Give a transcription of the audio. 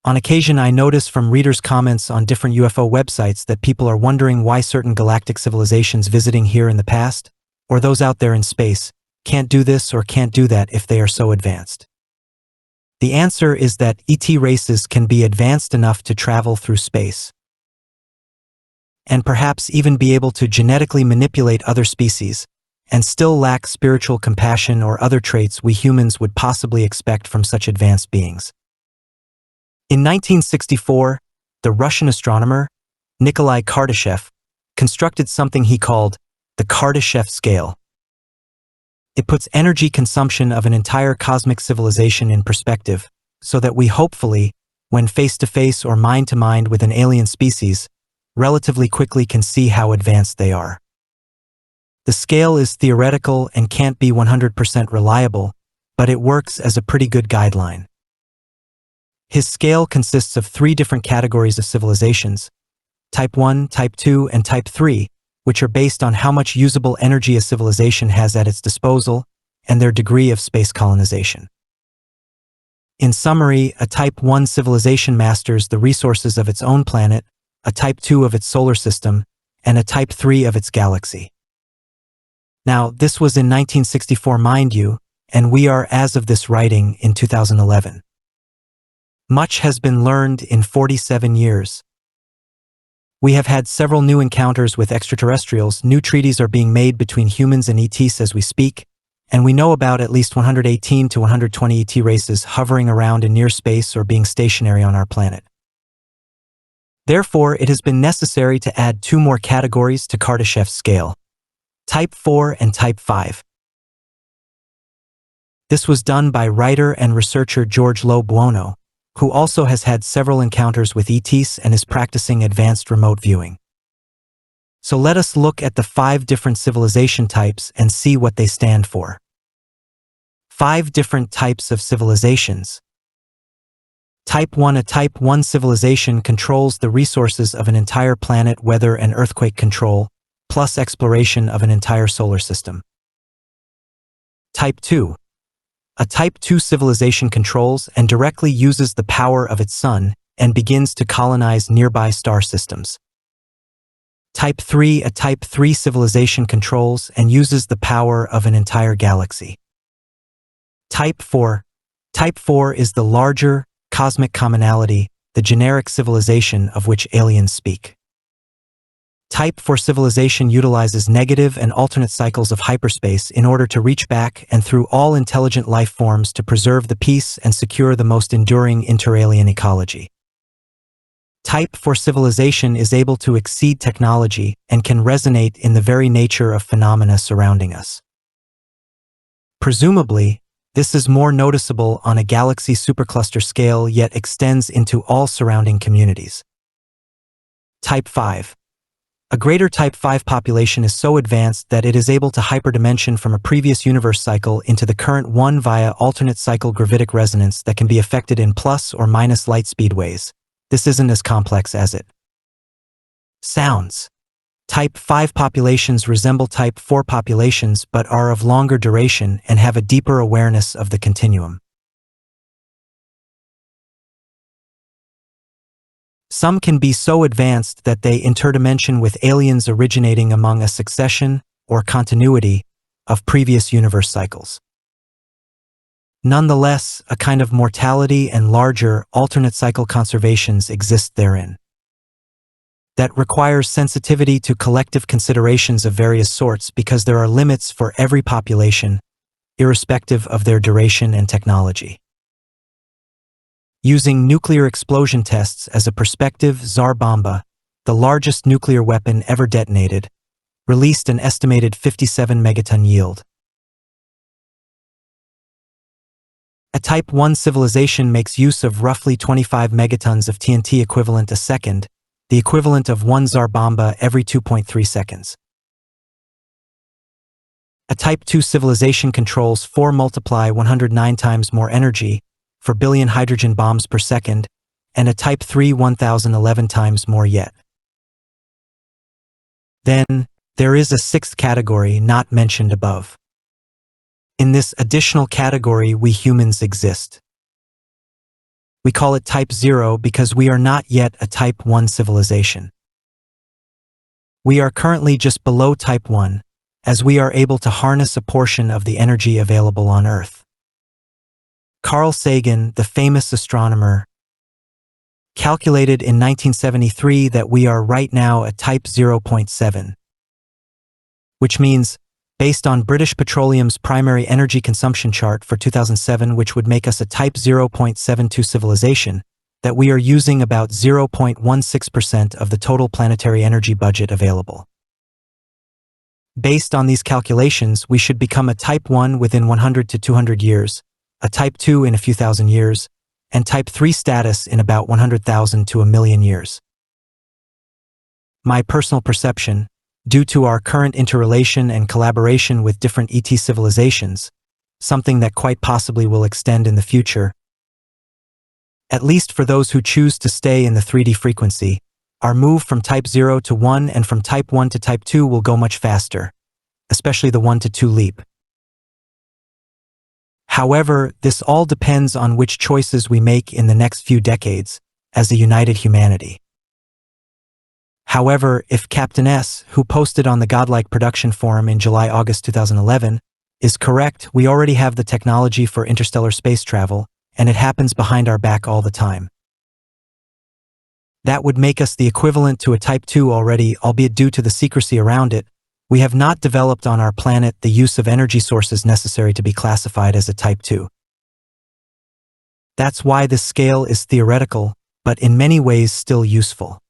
On occasion, I notice from readers' comments on different UFO websites that people are wondering why certain galactic civilizations visiting here in the past, or those out there in space, can't do this or can't do that if they are so advanced. The answer is that ET races can be advanced enough to travel through space, and perhaps even be able to genetically manipulate other species, and still lack spiritual compassion or other traits we humans would possibly expect from such advanced beings. In 1964, the Russian astronomer, Nikolai Kardashev, constructed something he called the Kardashev scale. It puts energy consumption of an entire cosmic civilization in perspective, so that we hopefully, when face-to-face or mind-to-mind with an alien species, relatively quickly can see how advanced they are. The scale is theoretical and can't be 100% reliable, but it works as a pretty good guideline. His scale consists of 3 different categories of civilizations, Type 1, Type 2, and Type 3, which are based on how much usable energy a civilization has at its disposal and their degree of space colonization. In summary, a Type 1 civilization masters the resources of its own planet, a Type 2 of its solar system, and a Type 3 of its galaxy. Now, this was in 1964, mind you, and we are, as of this writing, in 2011. Much has been learned in 47 years. We have had several new encounters with extraterrestrials, new treaties are being made between humans and ETs as we speak, and we know about at least 118 to 120 ET races hovering around in near space or being stationary on our planet. Therefore, it has been necessary to add 2 more categories to Kardashev's scale, Type 4 and Type 5. This was done by writer and researcher George Lo Buono, who also has had several encounters with ETs and is practicing advanced remote viewing. So let us look at the 5 different civilization types and see what they stand for. 5 different types of civilizations. Type 1. A Type 1 civilization controls the resources of an entire planet, weather and earthquake control, plus exploration of an entire solar system. Type 2. A Type 2 civilization controls and directly uses the power of its sun and begins to colonize nearby star systems. Type 3. A Type 3 civilization controls and uses the power of an entire galaxy. Type 4. Type 4 is the larger, cosmic commonality, the generic civilization of which aliens speak. Type 4 civilization utilizes negative and alternate cycles of hyperspace in order to reach back and through all intelligent life forms to preserve the peace and secure the most enduring interalien ecology. Type 4 civilization is able to exceed technology and can resonate in the very nature of phenomena surrounding us. Presumably, this is more noticeable on a galaxy supercluster scale, yet extends into all surrounding communities. Type 5. A greater Type 5 population is so advanced that it is able to hyperdimension from a previous universe cycle into the current one via alternate cycle gravitic resonance that can be affected in plus or minus light speed ways. This isn't as complex as it sounds. Type 5 populations resemble Type 4 populations but are of longer duration and have a deeper awareness of the continuum. Some can be so advanced that they interdimension with aliens originating among a succession, or continuity, of previous universe cycles. Nonetheless, a kind of mortality and larger, alternate cycle conservations exist therein. That requires sensitivity to collective considerations of various sorts because there are limits for every population, irrespective of their duration and technology. Using nuclear explosion tests as a perspective, Tsar Bomba, the largest nuclear weapon ever detonated, released an estimated 57 megaton yield. A Type 1 civilization makes use of roughly 25 megatons of TNT equivalent a second, the equivalent of 1 Tsar Bomba every 2.3 seconds. A Type 2 civilization controls 4 multiply 109 times more energy, for billion hydrogen bombs per second, and a Type 3 1011 times more yet. Then, there is a 6th category not mentioned above. In this additional category we humans exist. We call it Type 0 because we are not yet a Type 1 civilization. We are currently just below Type 1, as we are able to harness a portion of the energy available on Earth. Carl Sagan, the famous astronomer, calculated in 1973 that we are right now a Type 0.7, which means, based on British Petroleum's primary energy consumption chart for 2007, which would make us a Type 0.72 civilization, that we are using about 0.16% of the total planetary energy budget available. Based on these calculations, we should become a Type 1 within 100 to 200 years, a Type 2 in a few thousand years, and Type 3 status in about 100,000 to a million years. My personal perception, due to our current interrelation and collaboration with different ET civilizations, something that quite possibly will extend in the future, at least for those who choose to stay in the 3D frequency, our move from Type 0 to 1 and from Type 1 to Type 2 will go much faster, especially the 1 to 2 leap. However, this all depends on which choices we make in the next few decades as a united humanity. However, if Captain S, who posted on the Godlike Production Forum in July-August 2011, is correct, we already have the technology for interstellar space travel, and it happens behind our back all the time. That would make us the equivalent to a Type 2 already, albeit due to the secrecy around it. We have not developed on our planet the use of energy sources necessary to be classified as a Type 2. That's why this scale is theoretical, but in many ways still useful.